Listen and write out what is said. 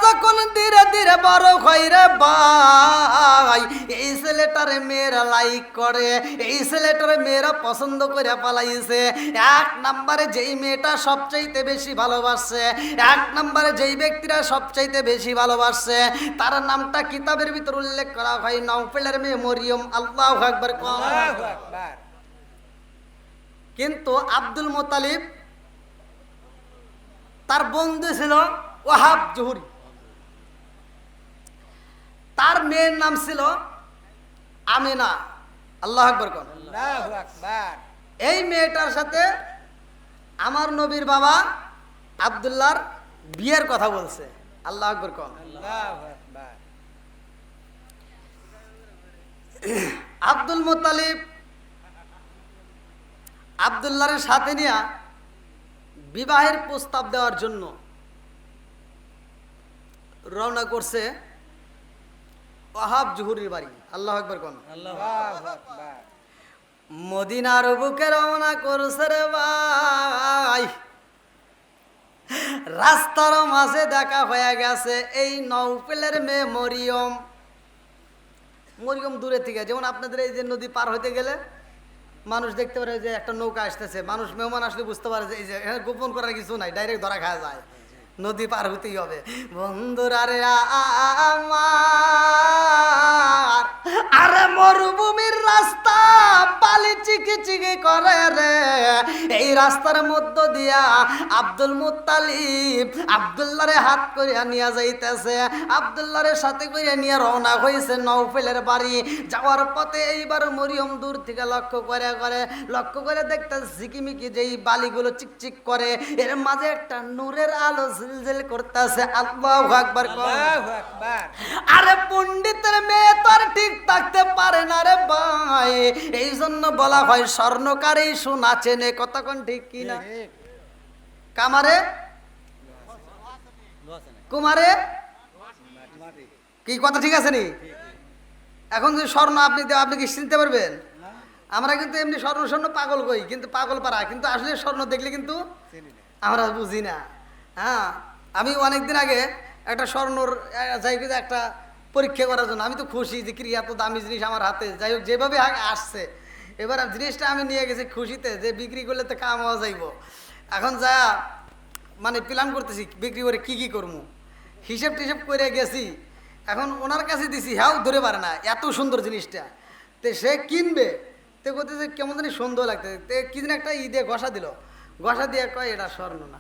যখন ধীরে ধীরে বড় হয় রে ভাই, এই ছেলেটারে মেয়েরা লাইক করে, এই ছেলেটারে মেয়েরা পছন্দ করে পালাইছে। এক নম্বরে যেই মেয়েটা সবচাইতে বেশি ভালোবাসছে, এক নম্বরে যেই ব্যক্তিরা সবচাইতে বেশি ভালোবাসছে, তার নামটা কিতাবের ভিতর উল্লেখ করা হয় নওফেলের মেয়ে মরিয়ম। আল্লাহু আকবার। কিন্তু আব্দুল মুত্তালিব তার বন্ধু ছিল ওয়াহাব জহুরি, তার মেয়ের নাম ছিল আমিনা। আল্লাহু আকবার। এই মেয়েটার সাথে আমার নবীর বাবা আব্দুল্লাহর বিয়ের কথা বলছে। আল্লাহু আকবার। আব্দুল মুত্তালিব আব্দুল্লাহর সাথে নিয়ে বিবাহের প্রস্তাব দেওয়ার জন্য রওনা করছে ওয়াহাব জহুরির বাড়ি। আল্লাহু আকবার। মদিনার বুকে রওনা করছে রে ভাই, রাস্তার মাঝে দেখা হয়ে গেছে এই নওফেলের মেয়ে মরিয়ম। মরিয়ম দূরে থেকে, যেমন আপনাদের এই যে নদী পার হইতে গেলে মানুষ দেখতে পারে যে একটা নৌকা আসতেছে, মানুষ মেহমান আসলে বুঝতে পারে যে এই যে এখানে গোপন করার কিছু নাই, ডাইরেক্ট ধরা খাওয়া যায়, নদী পার হতেই হবে। বন্ধুরা রে আমার, আরে মরুভূমির রাস্তা বালি চিকি চিকি করে রে, এই রাস্তার মধ্য দিয়া আব্দুল মুত্তালিব আব্দুল্লাহরে হাত করিয়া নিয়ে যাইতেছে, আব্দুল্লাহরে সাথে করিয়া নিয়ে রওনা হয়েছে নওফেলের বাড়ি। যাওয়ার পথে এইবার মরিয়ম দূর থেকে লক্ষ্য করে দেখতে ঝিকিমিকি যেই বালিগুলো চিকচিক করে, এর মাঝে একটা নূরের আলো ঝিলঝিল করতেছে। আল্লাহু আকবার। আরে পণ্ডিতের মেয়ে তো আর ঠিক থাকতে পারে না রে ভাই, এই জন্য বলা হয় স্বর্ণকারী সোনা চেনে। কতক্ষণ ঠিক কিনা? কামারে কুমারে কি কথা ঠিক আছে নি? এখন যদি স্বর্ণ আপনি কি চিনতে পারবেন? আমরা কিন্তু এমনি স্বর্ণ পাগল কই, কিন্তু পাগল পারা, কিন্তু আসলে স্বর্ণ দেখলে কিন্তু আমরা বুঝি না। হ্যাঁ, আমি অনেকদিন আগে একটা স্বর্ণর জায়গাতে একটা পরীক্ষা করার জন্য, আমি তো খুশি যে কি এত দামি জিনিস আমার হাতে, যাই হোক যেভাবে আসছে, এবার জিনিসটা আমি নিয়ে গেছি খুশিতে যে বিক্রি করলে তো কাম হওয়া যাইব। এখন যা মানে প্ল্যান করতেছি বিক্রি করে কি করবো, হিসেব টিসেব করে গেছি। এখন ওনার কাছে দিছি, হ্যাঁ ধরে পারে না এত সুন্দর জিনিসটা, তো সে কিনবে, তো করতেছে কেমন জানি সুন্দর লাগতেছে, তো কি দিন একটা ঘষা দিল, ঘষা দিয়ে কয় এটা স্বর্ণ না।